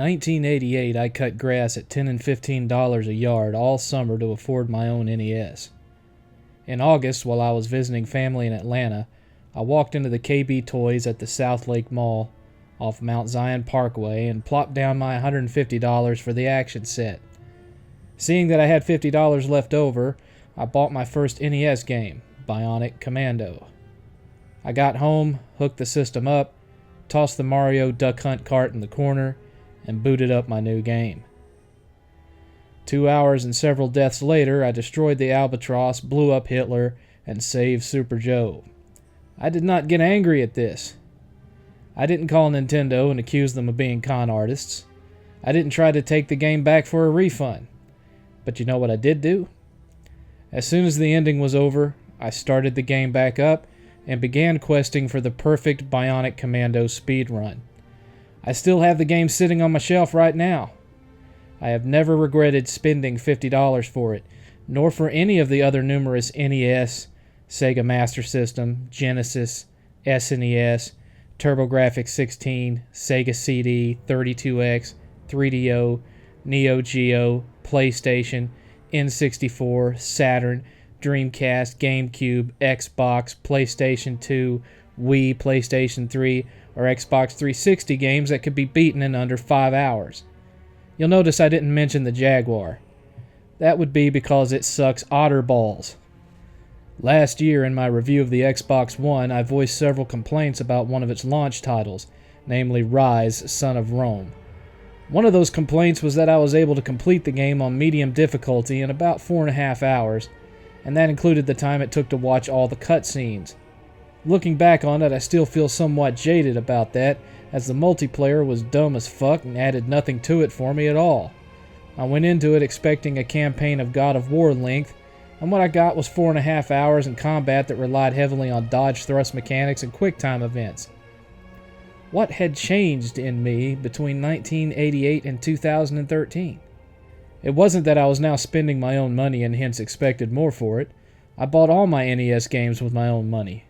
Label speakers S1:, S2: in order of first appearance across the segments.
S1: 1988, I cut grass at $10 and $15 a yard all summer to afford my own NES. In August, while I was visiting family in Atlanta, I walked into the KB Toys at the South Lake Mall off Mount Zion Parkway and plopped down my $150 for the action set. Seeing that I had $50 left over, I bought my first NES game, Bionic Commando. I got home, hooked the system up, tossed the Mario Duck Hunt cart in the corner, and booted up my new game. 2 hours and several deaths later, I destroyed the Albatross, blew up Hitler, and saved Super Joe. I did not get angry at this. I didn't call Nintendo and accuse them of being con artists. I didn't try to take the game back for a refund. But you know what I did do? As soon as the ending was over, I started the game back up and began questing for the perfect Bionic Commando speedrun. I still have the game sitting on my shelf right now. I have never regretted spending $50 for it, nor for any of the other numerous NES, Sega Master System, Genesis, SNES, TurboGrafx-16, Sega CD, 32X, 3DO, Neo Geo, PlayStation, N64, Saturn, Dreamcast, GameCube, Xbox, PlayStation 2, Wii, PlayStation 3, or Xbox 360 games that could be beaten in under 5 hours. You'll notice I didn't mention the Jaguar. That would be because it sucks otter balls. Last year, in my review of the Xbox One, I voiced several complaints about one of its launch titles, namely Rise, Son of Rome. One of those complaints was that I was able to complete the game on medium difficulty in about 4.5 hours, and that included the time it took to watch all the cutscenes. Looking back on it, I still feel somewhat jaded about that, as the multiplayer was dumb as fuck and added nothing to it for me at all. I went into it expecting a campaign of God of War length, and what I got was 4.5 hours in combat that relied heavily on dodge thrust mechanics and quick-time events. What had changed in me between 1988 and 2013? It wasn't that I was now spending my own money and hence expected more for it. I bought all my NES games with my own money.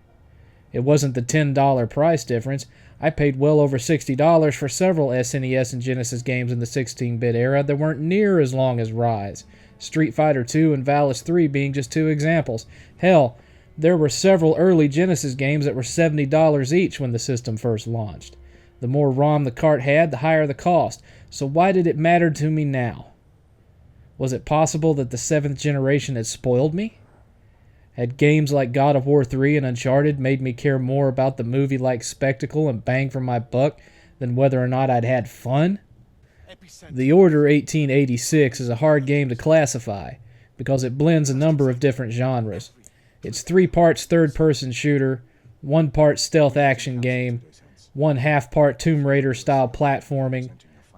S1: It wasn't the $10 price difference. I paid well over $60 for several SNES and Genesis games in the 16-bit era that weren't near as long as Rise, Street Fighter II and Valis 3 being just two examples. Hell, there were several early Genesis games that were $70 each when the system first launched. The more ROM the cart had, the higher the cost. So why did it matter to me now? Was it possible that the 7th generation had spoiled me? Had games like God of War 3 and Uncharted made me care more about the movie-like spectacle and bang for my buck than whether or not I'd had fun? The Order 1886 is a hard game to classify because it blends a number of different genres. It's 3 parts third-person shooter, 1 part stealth action game, 1/2 part Tomb Raider style platforming,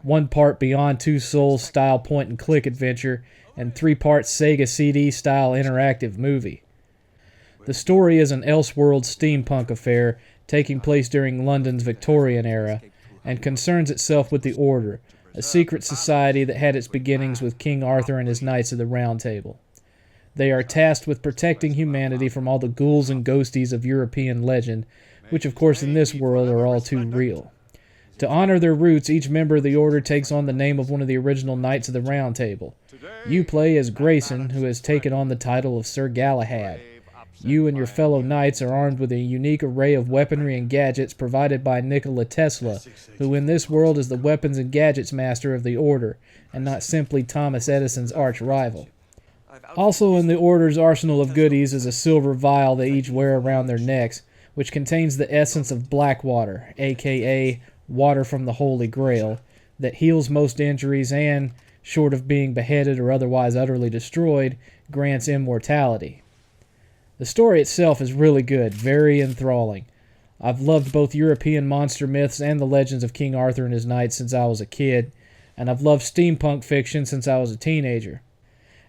S1: 1 part Beyond Two Souls style point-and-click adventure, and 3 parts Sega CD style interactive movie. The story is an Elseworld steampunk affair taking place during London's Victorian era, and concerns itself with the Order, a secret society that had its beginnings with King Arthur and his Knights of the Round Table. They are tasked with protecting humanity from all the ghouls and ghosties of European legend, which of course in this world are all too real. To honor their roots, each member of the Order takes on the name of one of the original Knights of the Round Table. You play as Grayson, who has taken on the title of Sir Galahad. You and your fellow knights are armed with a unique array of weaponry and gadgets provided by Nikola Tesla, who in this world is the weapons and gadgets master of the Order, and not simply Thomas Edison's arch-rival. Also in the Order's arsenal of goodies is a silver vial they each wear around their necks, which contains the essence of Blackwater, aka water from the Holy Grail, that heals most injuries and, short of being beheaded or otherwise utterly destroyed, grants immortality. The story itself is really good, very enthralling. I've loved both European monster myths and the legends of King Arthur and his knights since I was a kid, and I've loved steampunk fiction since I was a teenager.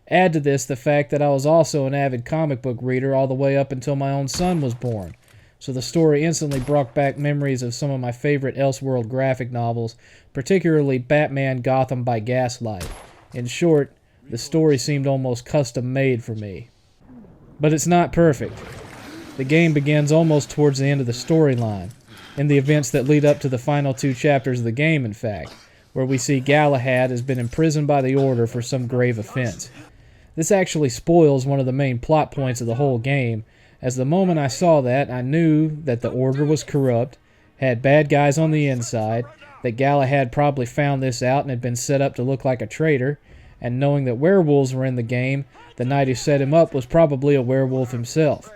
S1: Add to this the fact that I was also an avid comic book reader all the way up until my own son was born, so the story instantly brought back memories of some of my favorite Elseworld graphic novels, particularly Batman Gotham by Gaslight. In short, the story seemed almost custom-made for me. But it's not perfect. The game begins almost towards the end of the storyline, in the events that lead up to the final 2 chapters of the game, in fact, where we see Galahad has been imprisoned by the Order for some grave offense. This actually spoils one of the main plot points of the whole game, as the moment I saw that, I knew that the Order was corrupt, had bad guys on the inside, that Galahad probably found this out and had been set up to look like a traitor, and knowing that werewolves were in the game, the knight who set him up was probably a werewolf himself.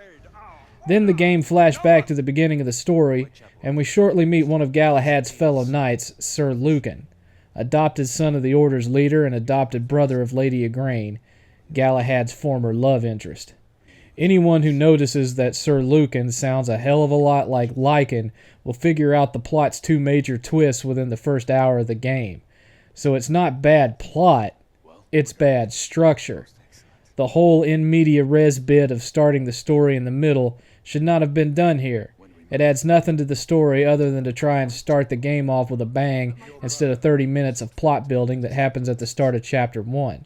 S1: Then the game flashed back to the beginning of the story, and we shortly meet one of Galahad's fellow knights, Sir Lucan, adopted son of the Order's leader and adopted brother of Lady Igraine, Galahad's former love interest. Anyone who notices that Sir Lucan sounds a hell of a lot like Lycan will figure out the plot's two major twists within the first hour of the game. So it's not bad plot, it's bad structure. The whole in media res bit of starting the story in the middle should not have been done here. It adds nothing to the story other than to try and start the game off with a bang instead of 30 minutes of plot building that happens at the start of Chapter 1.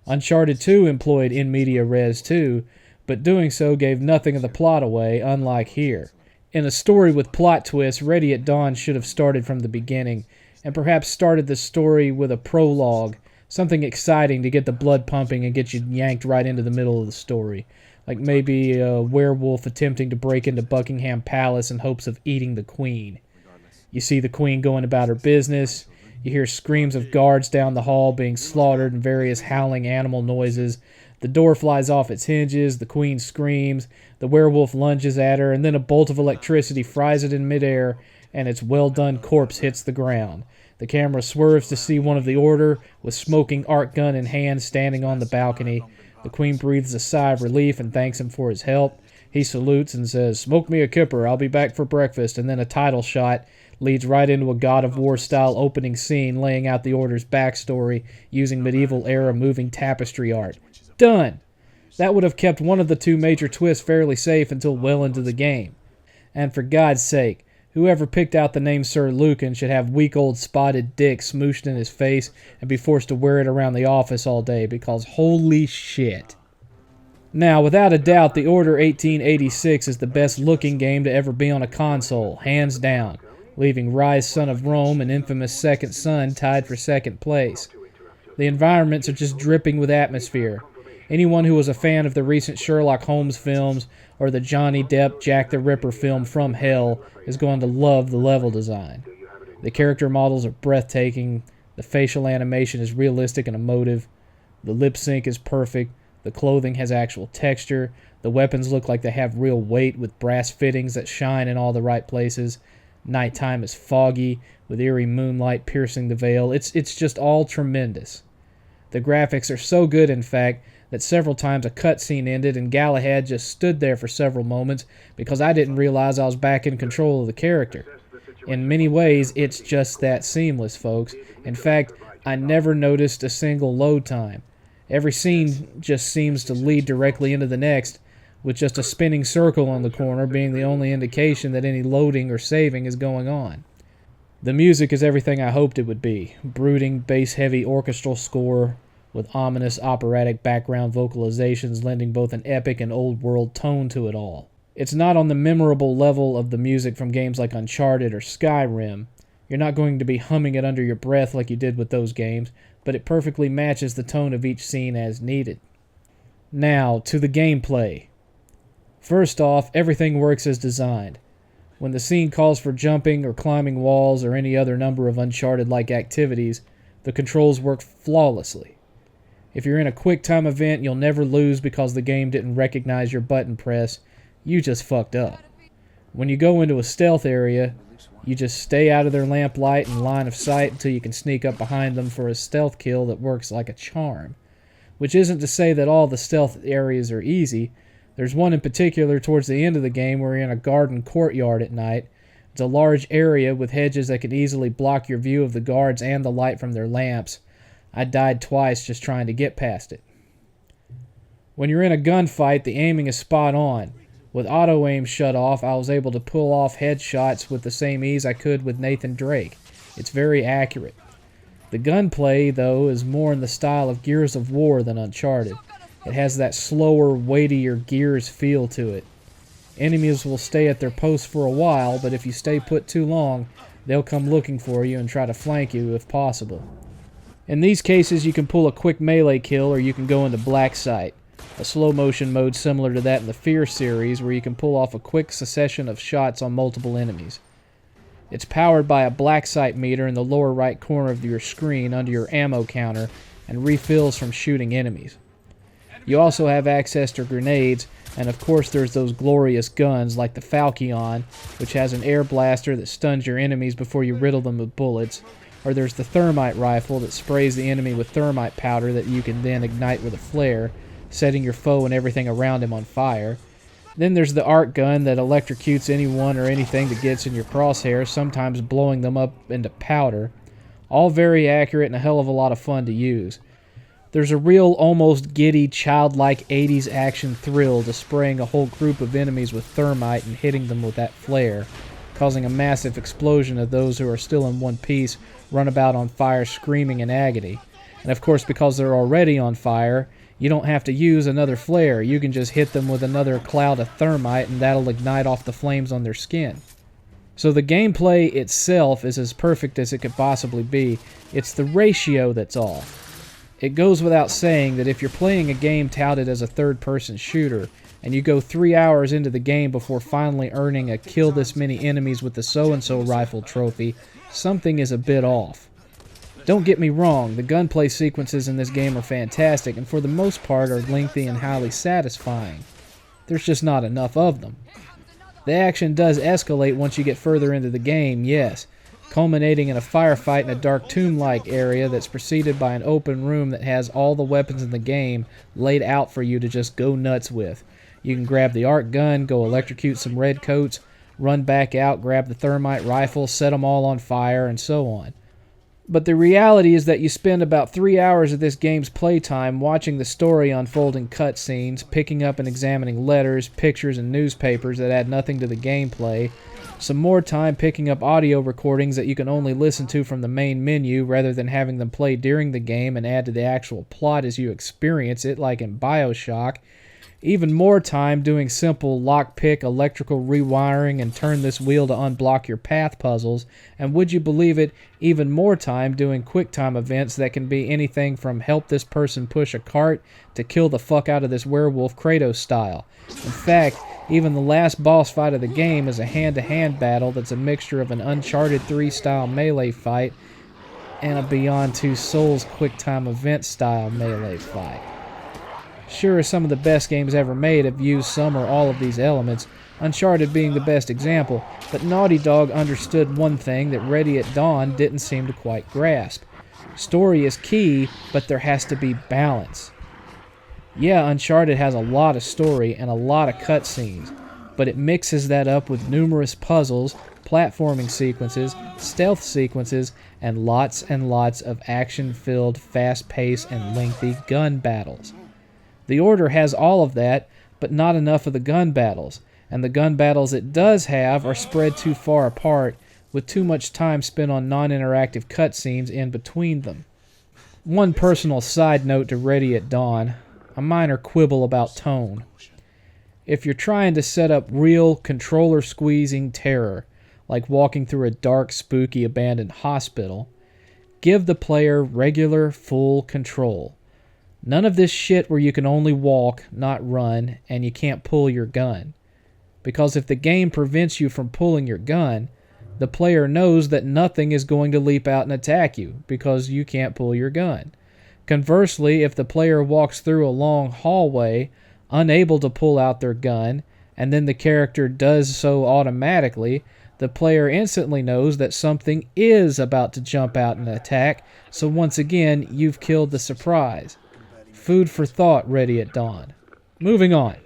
S1: Uncharted 2 employed in media res too, but doing so gave nothing of the plot away, unlike here. In a story with plot twists, Ready at Dawn should have started from the beginning, and perhaps started the story with a prologue, something exciting to get the blood pumping and get you yanked right into the middle of the story. Like maybe a werewolf attempting to break into Buckingham Palace in hopes of eating the Queen. You see the Queen going about her business. You hear screams of guards down the hall being slaughtered and various howling animal noises. The door flies off its hinges, the Queen screams, the werewolf lunges at her, and then a bolt of electricity fries it in midair, and its well-done corpse hits the ground. The camera swerves to see one of the Order, with smoking arc gun in hand, standing on the balcony. The Queen breathes a sigh of relief and thanks him for his help. He salutes and says, "Smoke me a kipper, I'll be back for breakfast," and then a title shot leads right into a God of War-style opening scene laying out the Order's backstory using medieval-era moving tapestry art. Done! That would have kept one of the two major twists fairly safe until well into the game. And for God's sake, whoever picked out the name Sir Lucan should have weak old spotted dick smooshed in his face and be forced to wear it around the office all day, because holy shit. Now, without a doubt, The Order 1886 is the best looking game to ever be on a console, hands down, leaving Rise Son of Rome and infamous Second Son tied for second place. The environments are just dripping with atmosphere. Anyone who was a fan of the recent Sherlock Holmes films or the Johnny Depp Jack the Ripper film From Hell is going to love the level design. The character models are breathtaking, the facial animation is realistic and emotive, the lip sync is perfect, the clothing has actual texture, the weapons look like they have real weight with brass fittings that shine in all the right places, nighttime is foggy with eerie moonlight piercing the veil. It's just all tremendous. The graphics are so good, in fact, that several times a cutscene ended and Galahad just stood there for several moments because I didn't realize I was back in control of the character. In many ways, it's just that seamless, folks. In fact, I never noticed a single load time. Every scene just seems to lead directly into the next, with just a spinning circle on the corner being the only indication that any loading or saving is going on. The music is everything I hoped it would be. Brooding, bass-heavy orchestral score with ominous operatic background vocalizations lending both an epic and old-world tone to it all. It's not on the memorable level of the music from games like Uncharted or Skyrim. You're not going to be humming it under your breath like you did with those games, but it perfectly matches the tone of each scene as needed. Now, to the gameplay. First off, everything works as designed. When the scene calls for jumping or climbing walls or any other number of Uncharted-like activities, the controls work flawlessly. If you're in a quick-time event, you'll never lose because the game didn't recognize your button press. You just fucked up. When you go into a stealth area, you just stay out of their lamplight and line of sight until you can sneak up behind them for a stealth kill that works like a charm. Which isn't to say that all the stealth areas are easy. There's one in particular towards the end of the game where you're in a garden courtyard at night. It's a large area with hedges that can easily block your view of the guards and the light from their lamps. I died twice just trying to get past it. When you're in a gunfight, the aiming is spot on. With auto-aim shut off, I was able to pull off headshots with the same ease I could with Nathan Drake. It's very accurate. The gunplay, though, is more in the style of Gears of War than Uncharted. It has that slower, weightier Gears feel to it. Enemies will stay at their posts for a while, but if you stay put too long, They'll come looking for you and try to flank you if possible. In these cases, you can pull a quick melee kill, or you can go into Black Sight, a slow motion mode similar to that in the Fear series, where you can pull off a quick succession of shots on multiple enemies. It's powered by a Black Sight meter in the lower right corner of your screen under your ammo counter, and refills from shooting enemies. You also have access to grenades, and of course there's those glorious guns like the Falchion, which has an air blaster that stuns your enemies before you riddle them with bullets, or there's the thermite rifle that sprays the enemy with thermite powder that you can then ignite with a flare, setting your foe and everything around him on fire. Then there's the arc gun that electrocutes anyone or anything that gets in your crosshairs, sometimes blowing them up into powder. All very accurate and a hell of a lot of fun to use. There's a real, almost giddy, childlike 80s action thrill to spraying a whole group of enemies with thermite and hitting them with that flare, causing a massive explosion of those who are still in one piece run about on fire screaming in agony. And of course, because they're already on fire, you don't have to use another flare. You can just hit them with another cloud of thermite and that'll ignite off the flames on their skin. So the gameplay itself is as perfect as it could possibly be. It's the ratio that's off. It goes without saying that if you're playing a game touted as a third-person shooter, and you go 3 hours into the game before finally earning a kill this many enemies with the so-and-so rifle trophy, something is a bit off. Don't get me wrong, the gunplay sequences in this game are fantastic and for the most part are lengthy and highly satisfying. There's just not enough of them. The action does escalate once you get further into the game, yes, culminating in a firefight in a dark tomb-like area that's preceded by an open room that has all the weapons in the game laid out for you to just go nuts with. You can grab the arc gun, go electrocute some redcoats, run back out, grab the thermite rifle, set them all on fire, and so on. But the reality is that you spend about 3 hours of this game's playtime watching the story unfold in cutscenes, picking up and examining letters, pictures, and newspapers that add nothing to the gameplay, some more time picking up audio recordings that you can only listen to from the main menu rather than having them play during the game and add to the actual plot as you experience it, like in BioShock. Even more time doing simple lockpick electrical rewiring and turn this wheel to unblock your path puzzles, and would you believe it, even more time doing QuickTime events that can be anything from help this person push a cart to kill the fuck out of this werewolf Kratos style. In fact, even the last boss fight of the game is a hand-to-hand battle that's a mixture of an Uncharted 3 style melee fight and a Beyond Two Souls QuickTime event style melee fight. Sure, some of the best games ever made have used some or all of these elements, Uncharted being the best example, but Naughty Dog understood one thing that Ready at Dawn didn't seem to quite grasp. Story is key, but there has to be balance. Yeah, Uncharted has a lot of story and a lot of cutscenes, but it mixes that up with numerous puzzles, platforming sequences, stealth sequences, and lots of action-filled, fast-paced, and lengthy gun battles. The Order has all of that, but not enough of the gun battles, and the gun battles it does have are spread too far apart, with too much time spent on non-interactive cutscenes in between them. One personal side note to Ready at Dawn, a minor quibble about tone. If you're trying to set up real controller-squeezing terror, like walking through a dark, spooky, abandoned hospital, give the player regular, full control. None of this shit where you can only walk, not run, and you can't pull your gun. Because if the game prevents you from pulling your gun, the player knows that nothing is going to leap out and attack you, because you can't pull your gun. Conversely, if the player walks through a long hallway, unable to pull out their gun, and then the character does so automatically, the player instantly knows that something is about to jump out and attack, so once again, you've killed the surprise. Food for thought, Ready at Dawn. Moving on.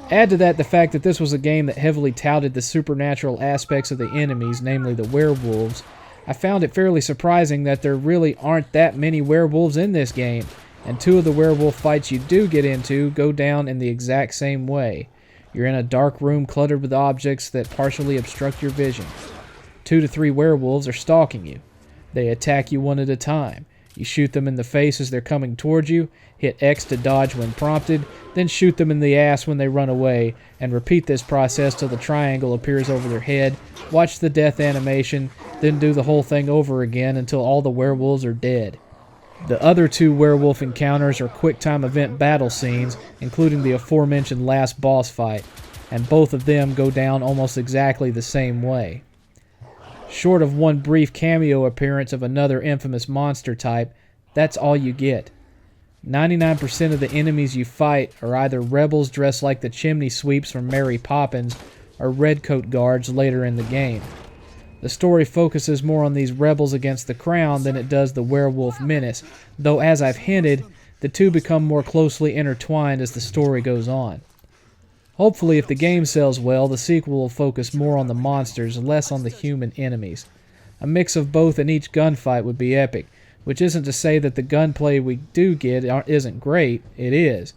S1: Add to that the fact that this was a game that heavily touted the supernatural aspects of the enemies, namely the werewolves. I found it fairly surprising that there really aren't that many werewolves in this game, and 2 of the werewolf fights you do get into go down in the exact same way. You're in a dark room cluttered with objects that partially obstruct your vision. 2 to 3 werewolves are stalking you. They attack you one at a time. You shoot them in the face as they're coming towards you, hit X to dodge when prompted, then shoot them in the ass when they run away, and repeat this process till the triangle appears over their head, watch the death animation, then do the whole thing over again until all the werewolves are dead. The other 2 werewolf encounters are quick-time event battle scenes, including the aforementioned last boss fight, and both of them go down almost exactly the same way. Short of one brief cameo appearance of another infamous monster type, that's all you get. 99% of the enemies you fight are either rebels dressed like the chimney sweeps from Mary Poppins or redcoat guards later in the game. The story focuses more on these rebels against the crown than it does the werewolf menace, though as I've hinted, the two become more closely intertwined as the story goes on. Hopefully, if the game sells well, the sequel will focus more on the monsters and less on the human enemies. A mix of both in each gunfight would be epic, which isn't to say that the gunplay we do get isn't great, it is.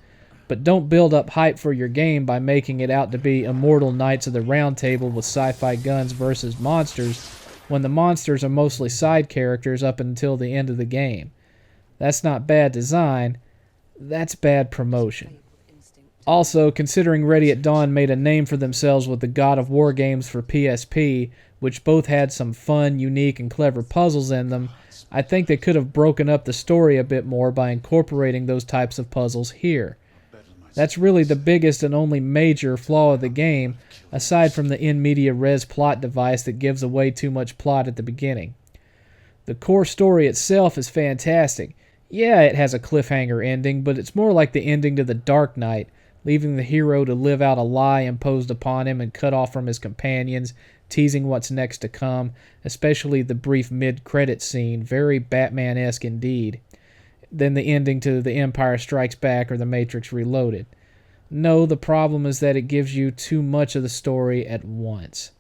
S1: But don't build up hype for your game by making it out to be immortal Knights of the Round Table with sci-fi guns versus monsters, when the monsters are mostly side characters up until the end of the game. That's not bad design, that's bad promotion. Also, considering Ready at Dawn made a name for themselves with the God of War games for PSP, which both had some fun, unique, and clever puzzles in them, I think they could have broken up the story a bit more by incorporating those types of puzzles here. That's really the biggest and only major flaw of the game, aside from the in media res plot device that gives away too much plot at the beginning. The core story itself is fantastic. Yeah, it has a cliffhanger ending, but it's more like the ending to The Dark Knight, leaving the hero to live out a lie imposed upon him and cut off from his companions, teasing what's next to come, especially the brief mid-credit scene, very Batman-esque indeed. Then the ending to The Empire Strikes Back or The Matrix Reloaded. No, the problem is that it gives you too much of the story at once.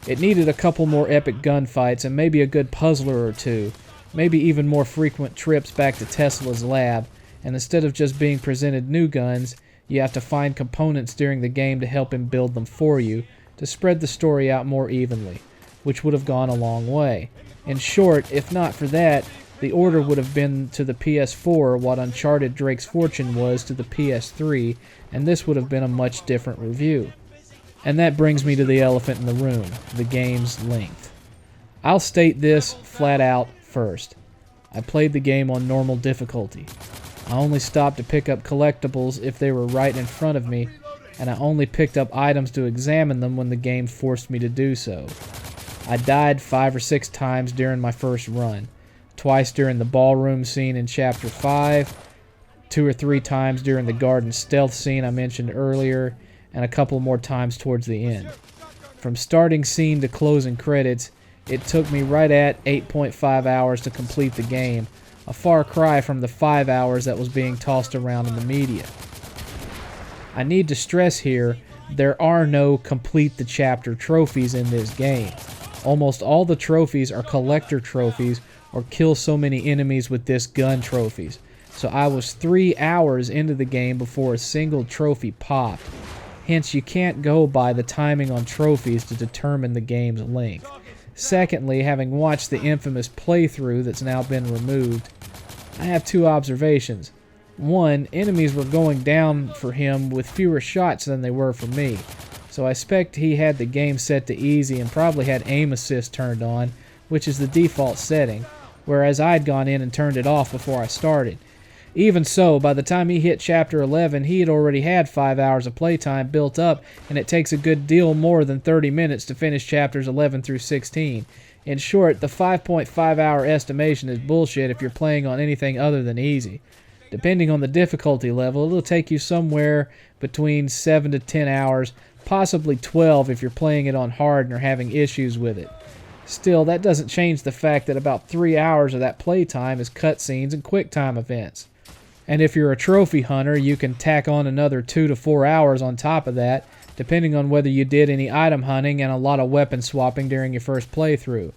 S1: It needed a couple more epic gunfights and maybe a good puzzler or two, maybe even more frequent trips back to Tesla's lab, and instead of just being presented new guns, you have to find components during the game to help him build them for you, to spread the story out more evenly, which would have gone a long way. In short, if not for that, the order would have been to the PS4 what Uncharted Drake's Fortune was to the PS3, and this would have been a much different review. And that brings me to the elephant in the room, the game's length. I'll state this flat out first. I played the game on normal difficulty. I only stopped to pick up collectibles if they were right in front of me, and I only picked up items to examine them when the game forced me to do so. I died 5 or 6 times during my first run. Twice during the ballroom scene in Chapter 5, 2 or 3 times during the garden stealth scene I mentioned earlier, and a couple more times towards the end. From starting scene to closing credits, it took me right at 8.5 hours to complete the game, a far cry from the 5 hours that was being tossed around in the media. I need to stress here, there are no complete the chapter trophies in this game. Almost all the trophies are collector trophies or kill so many enemies with this gun trophies. So I was 3 hours into the game before a single trophy popped. Hence, you can't go by the timing on trophies to determine the game's length. Secondly, having watched the infamous playthrough that's now been removed, I have 2 observations. 1, enemies were going down for him with fewer shots than they were for me, so I expect he had the game set to easy and probably had aim assist turned on, which is the default setting, whereas I'd gone in and turned it off before I started. Even so, by the time he hit Chapter 11, he had already had 5 hours of playtime built up, and it takes a good deal more than 30 minutes to finish Chapters 11 through 16. In short, the 5.5 hour estimation is bullshit if you're playing on anything other than easy. Depending on the difficulty level, it'll take you somewhere between 7 to 10 hours, possibly 12 if you're playing it on hard and are having issues with it. Still, that doesn't change the fact that about 3 hours of that playtime is cutscenes and QuickTime events. And if you're a trophy hunter, you can tack on another 2 to 4 hours on top of that, depending on whether you did any item hunting and a lot of weapon swapping during your first playthrough.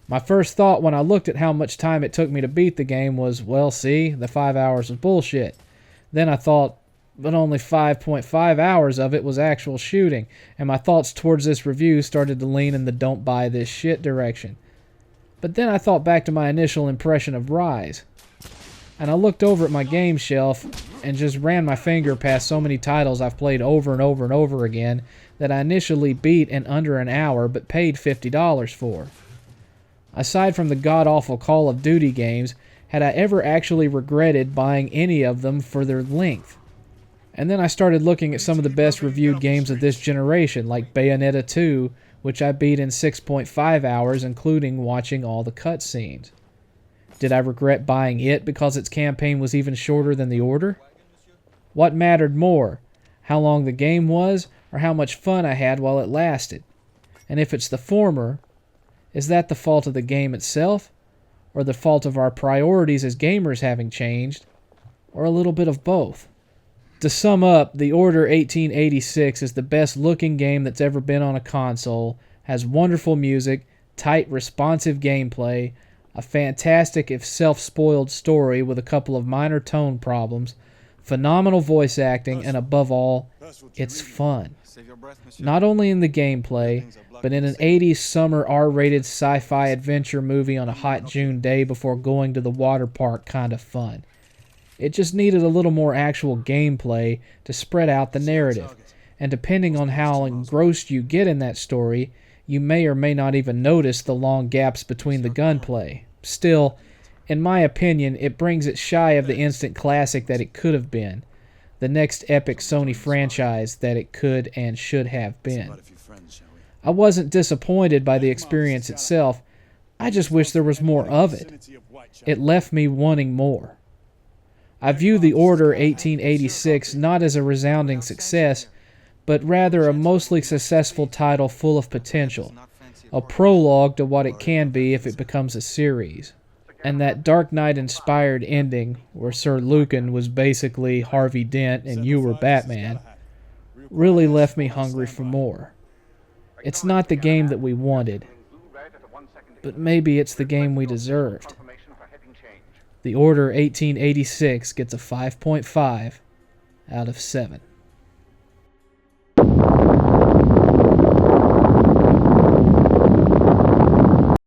S1: My first thought when I looked at how much time it took me to beat the game was, well, see, the 5 hours was bullshit. Then I thought, but only 5.5 hours of it was actual shooting, and my thoughts towards this review started to lean in the don't buy this shit direction. But then I thought back to my initial impression of Rise, and I looked over at my game shelf and just ran my finger past so many titles I've played over and over and over again that I initially beat in under an hour but paid $50 for. Aside from the god-awful Call of Duty games, had I ever actually regretted buying any of them for their length? And then I started looking at some of the best reviewed games of this generation, like Bayonetta 2, which I beat in 6.5 hours, including watching all the cutscenes. Did I regret buying it because its campaign was even shorter than the Order? What mattered more, how long the game was, or how much fun I had while it lasted? And if it's the former, is that the fault of the game itself, or the fault of our priorities as gamers having changed, or a little bit of both? To sum up, The Order 1886 is the best looking game that's ever been on a console, has wonderful music, tight, responsive gameplay, a fantastic if self-spoiled story with a couple of minor tone problems, phenomenal voice acting, and above all, it's fun. Not only in the gameplay, but in an 80s summer R-rated sci-fi adventure movie on a hot June day before going to the water park kind of fun. It just needed a little more actual gameplay to spread out the narrative, and depending on how engrossed you get in that story, you may or may not even notice the long gaps between the gunplay. Still, in my opinion, it brings it shy of the instant classic that it could have been, the next epic Sony franchise that it could and should have been. I wasn't disappointed by the experience itself, I just wish there was more of it. It left me wanting more. I view The Order 1886 not as a resounding success, but rather a mostly successful title full of potential, a prologue to what it can be if it becomes a series. And that Dark Knight-inspired ending, where Sir Lucan was basically Harvey Dent and you were Batman, really left me hungry for more. It's not the game that we wanted, but maybe it's the game we deserved. The Order 1886 gets a 5.5 out of 7.